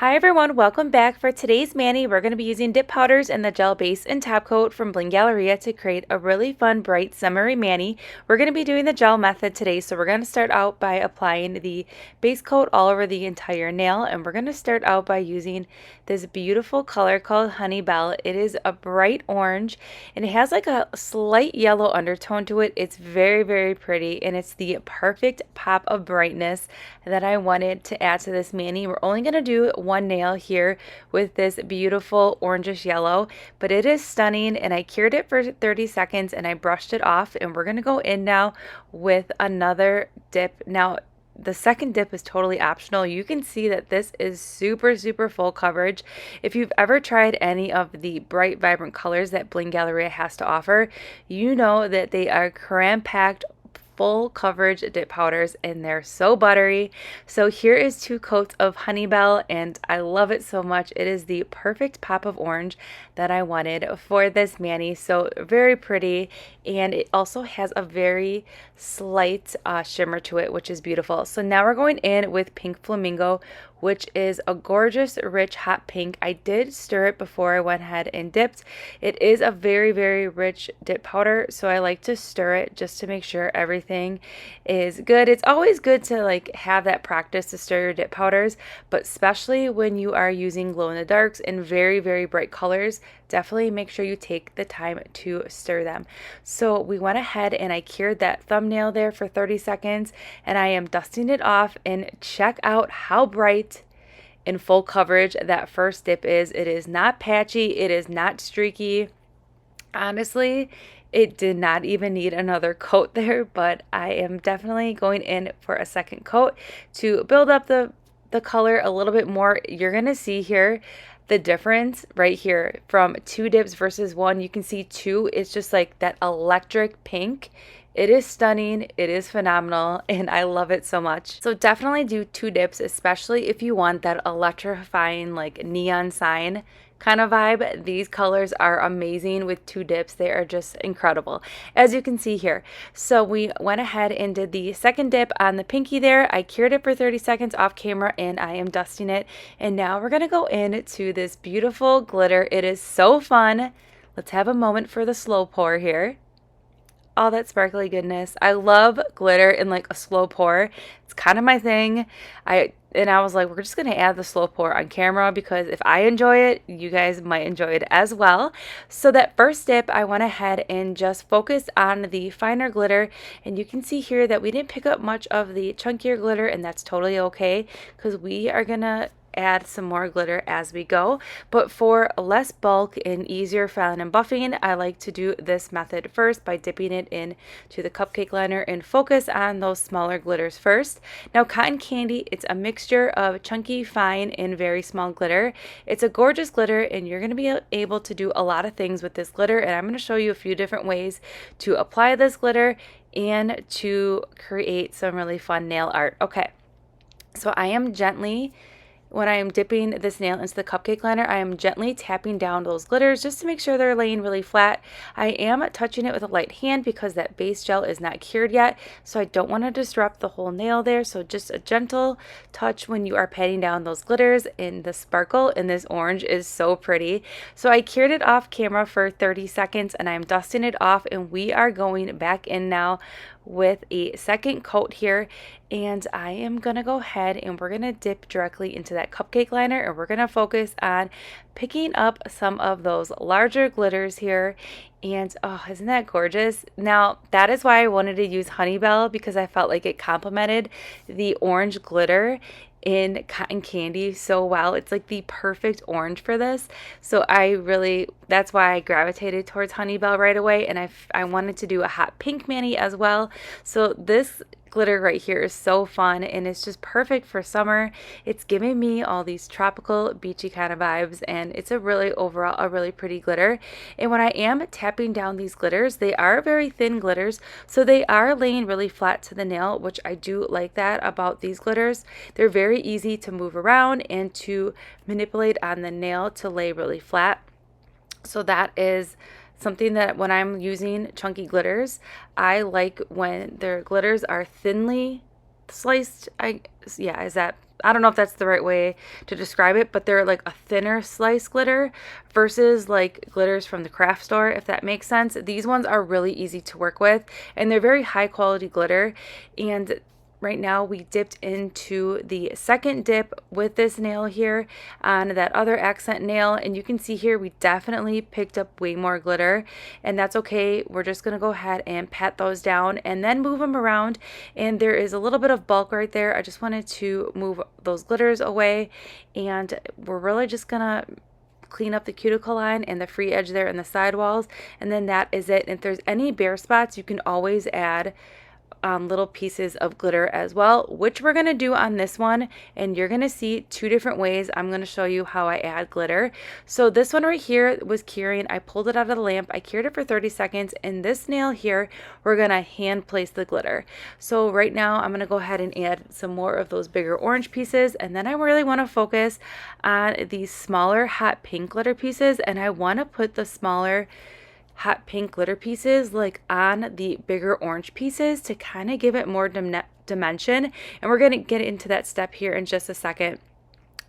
Hi everyone, welcome back. For today's mani, we're going to be using dip powders and the gel base and top coat from Bling Galleria to create a really fun, bright, summery mani. We're going to be doing the gel method today, so we're going to start out by applying the base coat all over the entire nail, and we're going to start out by using this beautiful color called Honeybelle. It is a bright orange, and it has like a slight yellow undertone to it. It's very, very pretty, and it's the perfect pop of brightness that I wanted to add to this mani. We're only going to do one nail here with this beautiful orangish yellow, but it is stunning, and I cured it for 30 seconds and I brushed it off, and we're going to go in now with another dip. Now the second dip is totally optional. You can see that this is super, super full coverage. If you've ever tried any of the bright, vibrant colors that Bling Galleria has to offer, you know that they are cram-packed full coverage dip powders, and they're so buttery. So here is 2 coats of Honeybelle, and I love it so much. It is the perfect pop of orange that I wanted for this mani. So very pretty, and it also has a very slight shimmer to it, which is beautiful. So now we're going in with Pink Flamingo, which is a gorgeous, rich, hot pink. I did stir it before I went ahead and dipped. It is a very, very rich dip powder, so I like to stir it just to make sure everything is good. It's always good to like have that practice to stir your dip powders, but especially when you are using glow in the darks and very, very bright colors, definitely make sure you take the time to stir them. So we went ahead and I cured that thumbnail there for 30 seconds, and I am dusting it off, and check out how bright in full coverage that first dip is. It is not patchy, it is not streaky. Honestly, it did not even need another coat there, but I am definitely going in for a second coat to build up the color a little bit more. You're gonna see here the difference right here from 2 dips versus 1. You can see 2 is just like that electric pink. It is stunning, it is phenomenal, and I love it so much. So definitely do 2 dips, especially if you want that electrifying like neon sign kind of vibe. These colors are amazing with 2 dips. They are just incredible, as you can see here. So we went ahead and did the second dip on the pinky there. I cured it for 30 seconds off camera, and I am dusting it. And now we're gonna go into this beautiful glitter. It is so fun. Let's have a moment for the slow pour here. All that sparkly goodness. I love glitter in like a slow pour. It's kind of my thing. I was like, we're just gonna add the slow pour on camera because if I enjoy it, you guys might enjoy it as well. So that first dip, I went ahead and just focused on the finer glitter, and you can see here that we didn't pick up much of the chunkier glitter, and that's totally okay because we are gonna add some more glitter as we go. But for less bulk and easier filing and buffing, I like to do this method first by dipping it into the cupcake liner and focus on those smaller glitters first. Now cotton candy, it's a mixture of chunky, fine, and very small glitter. It's a gorgeous glitter, and you're going to be able to do a lot of things with this glitter, and I'm going to show you a few different ways to apply this glitter and to create some really fun nail art. Okay, so I am gently, when I am dipping this nail into the cupcake liner, I am gently tapping down those glitters just to make sure they're laying really flat. I am touching it with a light hand because that base gel is not cured yet, so I don't want to disrupt the whole nail there. So just a gentle touch when you are patting down those glitters, and the sparkle in this orange is so pretty. So I cured it off camera for 30 seconds, and I'm dusting it off, and we are going back in now with a second coat here, and I am gonna go ahead and we're gonna dip directly into that cupcake liner, and we're gonna focus on picking up some of those larger glitters here. And oh, isn't that gorgeous? Now that is why I wanted to use Honeybelle, because I felt like it complemented the orange glitter in cotton candy so well. It's like the perfect orange for this. So that's why I gravitated towards Honeybelle right away, and I wanted to do a hot pink mani as well. So this glitter right here is so fun, and it's just perfect for summer. It's giving me all these tropical beachy kind of vibes, and it's overall a really pretty glitter. And when I am tapping down these glitters, they are very thin glitters, so they are laying really flat to the nail, which I do like that about these glitters. They're very easy to move around and to manipulate on the nail to lay really flat. So that is something that when I'm using chunky glitters, I like when their glitters are thinly sliced, yeah, is that, I don't know if that's the right way to describe it, but they're like a thinner slice glitter versus like glitters from the craft store, if that makes sense. These ones are really easy to work with, and they're very high quality glitter. And right now we dipped into the second dip with this nail here on that other accent nail, and you can see here we definitely picked up way more glitter, and that's okay. We're just gonna go ahead and pat those down and then move them around. And there is a little bit of bulk right there. I just wanted to move those glitters away, and we're really just gonna clean up the cuticle line and the free edge there and the sidewalls, and then that is it. And if there's any bare spots, you can always add little pieces of glitter as well, which we're going to do on this one. And you're going to see two different ways I'm going to show you how I add glitter. So this one right here was curing. I pulled it out of the lamp, I cured it for 30 seconds, and this nail here we're going to hand place the glitter. So right now I'm going to go ahead and add some more of those bigger orange pieces, and then I really want to focus on these smaller hot pink glitter pieces, and I want to put the smaller hot pink glitter pieces like on the bigger orange pieces to kind of give it more dimension. And we're going to get into that step here in just a second.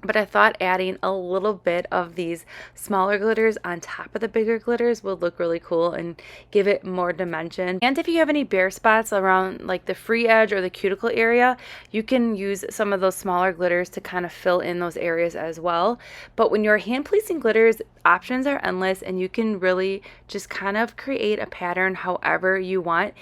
But I thought adding a little bit of these smaller glitters on top of the bigger glitters would look really cool and give it more dimension. And if you have any bare spots around like the free edge or the cuticle area, you can use some of those smaller glitters to kind of fill in those areas as well. But when you're hand placing glitters, options are endless, and you can really just kind of create a pattern however you want.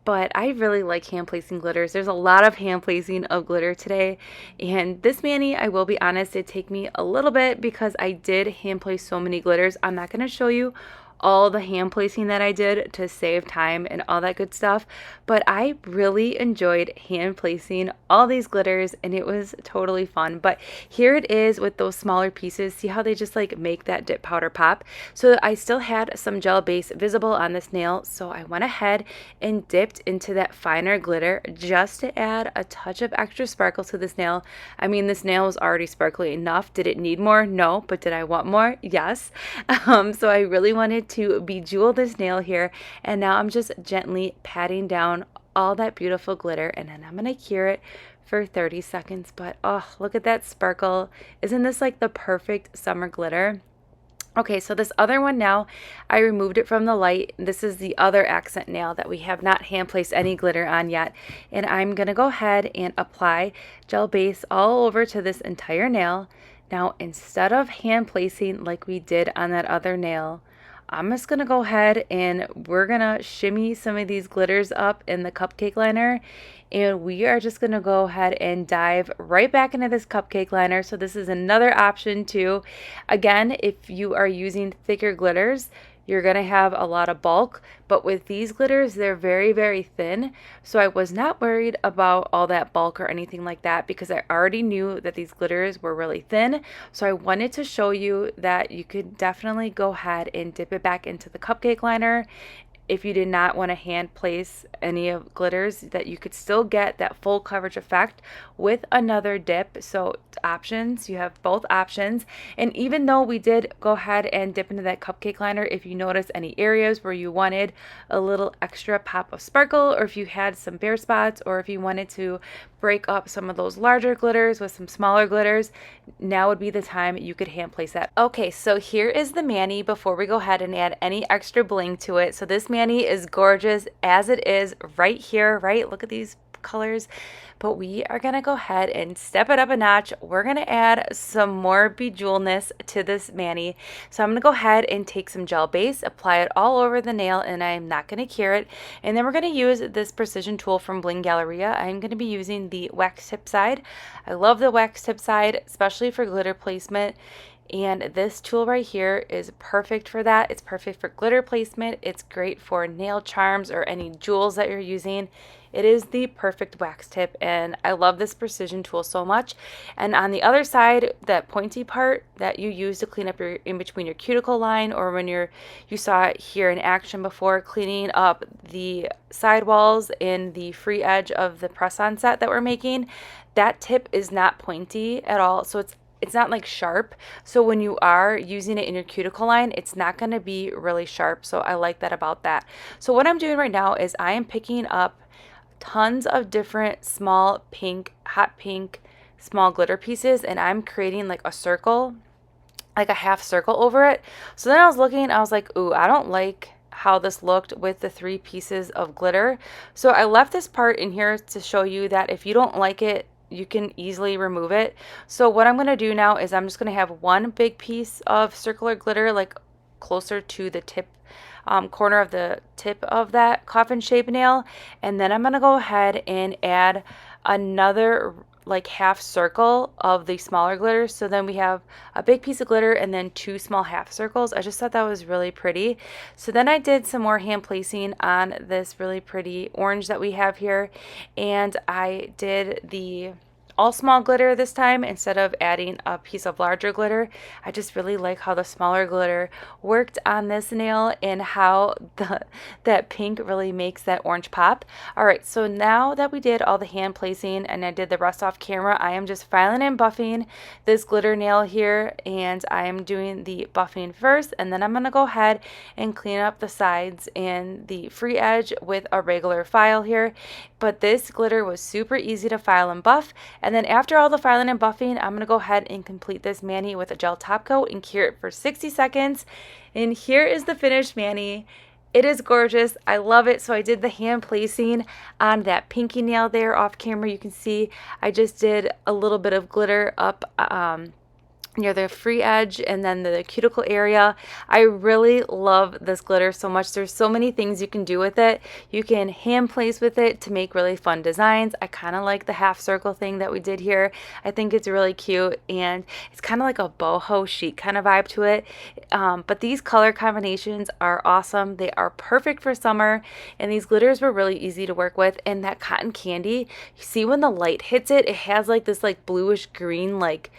But I really like hand placing glitters. There's a lot of hand placing of glitter today, and this mani, I will be honest, it take me a little bit because I did hand place so many glitters. I'm not going to show you all the hand placing that I did to save time and all that good stuff, but I really enjoyed hand placing all these glitters, and it was totally fun. But here it is with those smaller pieces. See how they just like make that dip powder pop? So I still had some gel base visible on this nail, so I went ahead and dipped into that finer glitter just to add a touch of extra sparkle to this nail. I mean, this nail was already sparkly enough. Did it need more? No. But did I want more? Yes. So I really wanted to bejewel this nail here, and now I'm just gently patting down all that beautiful glitter, and then I'm gonna cure it for 30 seconds. But oh, look at that sparkle. Isn't this like the perfect summer glitter? Okay, so this other one now, I removed it from the light. This is the other accent nail that we have not hand placed any glitter on yet. And I'm gonna go ahead and apply gel base all over to this entire nail. Now, instead of hand placing like we did on that other nail, I'm just going to go ahead and we're going to shimmy some of these glitters up in the cupcake liner, and we are just going to go ahead and dive right back into this cupcake liner. So this is another option too. Again, if you are using thicker glitters, you're going to have a lot of bulk, but with these glitters, they're very, very thin. So I was not worried about all that bulk or anything like that because I already knew that these glitters were really thin. So I wanted to show you that you could definitely go ahead and dip it back into the cupcake liner. If you did not want to hand place any of glitters, that you could still get that full coverage effect with another dip. So options, you have both options. And even though we did go ahead and dip into that cupcake liner, if you notice any areas where you wanted a little extra pop of sparkle, or if you had some bare spots, or if you wanted to break up some of those larger glitters with some smaller glitters, now would be the time you could hand place that. Okay, so here is the mani before we go ahead and add any extra bling to it. So this mani is gorgeous as it is right here, right? Look at these colors. But we are going to go ahead and step it up a notch. We're going to add some more bejewelness to this mani. So I'm going to go ahead and take some gel base, apply it all over the nail, and I'm not going to cure it. And then we're going to use this precision tool from Bling Galleria. I'm going to be using the wax tip side. I love the wax tip side, especially for glitter placement. And this tool right here is perfect for that. It's perfect for glitter placement. It's great for nail charms or any jewels that you're using. It is the perfect wax tip, and I love this precision tool so much. And on the other side, that pointy part that you use to clean up your in between your cuticle line, or when you saw it here in action before, cleaning up the sidewalls in the free edge of the press-on set that we're making, that tip is not pointy at all. So it's not like sharp. So when you are using it in your cuticle line, it's not going to be really sharp. So I like that about that. So what I'm doing right now is I am picking up tons of different small pink, hot pink, small glitter pieces, and I'm creating like a circle, like a half circle over it. So then I was looking, I was like, ooh, I don't like how this looked with the 3 pieces of glitter. So I left this part in here to show you that if you don't like it, you can easily remove it. So what I'm going to do now is I'm just going to have one big piece of circular glitter like closer to the tip corner of the tip of that coffin shape nail, and then I'm going to go ahead and add another like half circle of the smaller glitter. So then we have a big piece of glitter and then 2 small half circles. I just thought that was really pretty. So then I did some more hand placing on this really pretty orange that we have here, and I did the all small glitter this time instead of adding a piece of larger glitter. I just really like how the smaller glitter worked on this nail and how that pink really makes that orange pop. All right, so now that we did all the hand placing and I did the rest off camera, I am just filing and buffing this glitter nail here, and I am doing the buffing first, and then I'm going to go ahead and clean up the sides and the free edge with a regular file here. But this glitter was super easy to file and buff. And then after all the filing and buffing, I'm going to go ahead and complete this mani with a gel top coat and cure it for 60 seconds. And here is the finished mani. It is gorgeous. I love it. So I did the hand placing on that pinky nail there off camera. You can see I just did a little bit of glitter up near the free edge and then the cuticle area. I really love this glitter so much. There's so many things you can do with it. You can hand place with it to make really fun designs. I kind of like the half circle thing that we did here. I think it's really cute, and it's kind of like a boho chic kind of vibe to it. But these color combinations are awesome. They are perfect for summer, and these glitters were really easy to work with. And that cotton candy, you see when the light hits it, it has like this like bluish green like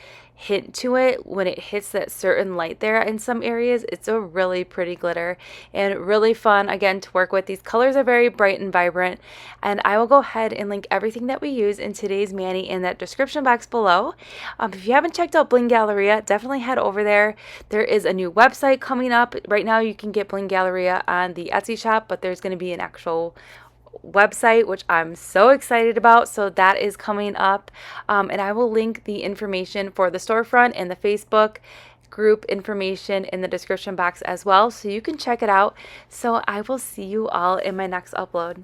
hint to it when it hits that certain light there in some areas. It's a really pretty glitter and really fun again to work with. These colors are very bright and vibrant, and I will go ahead and link everything that we use in today's mani in that description box below. If you haven't checked out Bling Galleria, definitely head over there. There is a new website coming up. Right now you can get Bling Galleria on the Etsy shop, but there's going to be an actual website, which I'm so excited about. So that is coming up, and I will link the information for the storefront and the Facebook group information in the description box as well, so you can check it out. So I will see you all in my next upload.